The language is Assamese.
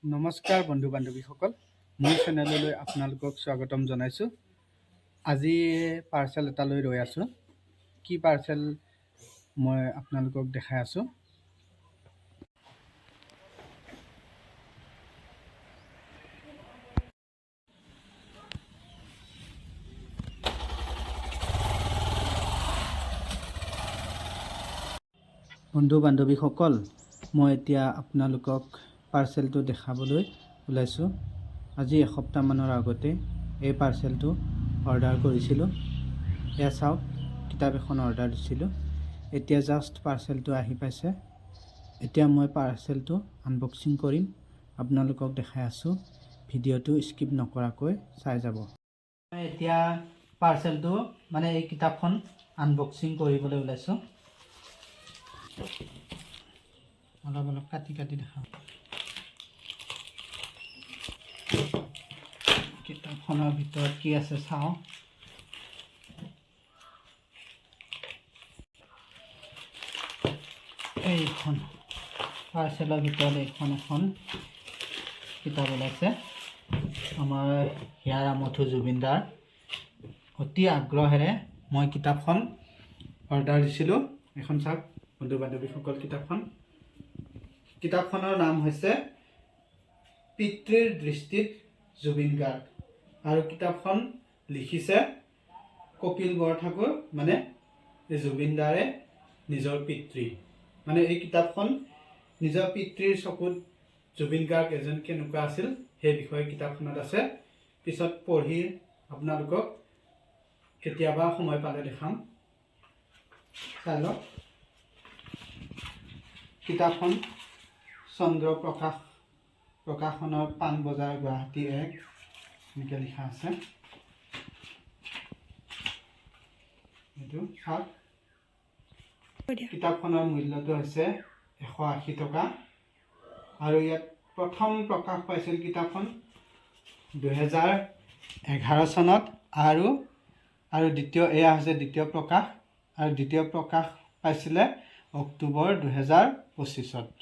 নমস্কাৰ বন্ধু বান্ধৱীসকল, মোৰ চেনেললৈ আপোনালোকক স্বাগতম জনাইছোঁ। আজি পাৰ্চেল এটা লৈ ৰৈ আছোঁ। কি পাৰ্চেল মই আপোনালোকক দেখাই আছোঁ। বন্ধু বান্ধৱীসকল, মই এতিয়া আপোনালোকক পাৰ্চেলটো দেখাবলৈ ওলাইছোঁ। আজি এসপ্তাহমানৰ আগতে এই পাৰ্চেলটো অৰ্ডাৰ কৰিছিলোঁ। এয়া চাওক, কিতাপ এখন অৰ্ডাৰ দিছিলোঁ। এতিয়া জাষ্ট পাৰ্চেলটো আহি পাইছে। এতিয়া মই পাৰ্চেলটো আনবক্সিং কৰিম, আপোনালোকক দেখাই আছোঁ। ভিডিঅ'টো স্কিপ নকৰাকৈ চাই যাব। মই এতিয়া পাৰ্চেলটো এই কিতাপখন আনবক্সিং কৰিবলৈ ওলাইছোঁ। অলপ কাটি দেখাওঁ। কিতাপখনৰ ভিতৰত কি আছে চাওঁ। এইখন পাৰ্চেলৰ ভিতৰত এখন কিতাপ ওলাইছে। আমাৰ হিয়াৰ আমঠু জুবিন দাৰ। অতি আগ্ৰহেৰে মই কিতাপখন অৰ্ডাৰ দিছিলোঁ। এখন চাওক বন্ধু বান্ধৱীসকল, কিতাপখনৰ নাম হৈছে পিতৃৰ দৃষ্টিত জুবিন গাৰ্গ, আৰু কিতাপখন লিখিছে কপিল বৰঠাকুৰ, এই জুবিন দাৰে নিজৰ পিতৃ। এই কিতাপখন নিজৰ পিতৃৰ চকুত জুবিন গাৰ্গ এজন কেনেকুৱা আছিল সেই বিষয়ে কিতাপখনত আছে। পিছত পঢ়ি আপোনালোকক কেতিয়াবা সময় পালে দেখাম। চাই লওক। কিতাপখন চন্দ্ৰ প্ৰকাশনৰ পাণবজাৰ গুৱাহাটী 1 এনেকৈ লিখা আছে। এইটো চাওক। কিতাপখনৰ মূল্যটো হৈছে 180 টকা, আৰু ইয়াত প্ৰথম প্ৰকাশ পাইছিল কিতাপখন 2011 চনত, আৰু এয়া হৈছে দ্বিতীয় প্ৰকাশ, আৰু দ্বিতীয় প্ৰকাশ পাইছিলে অক্টোবৰ 2025-ত।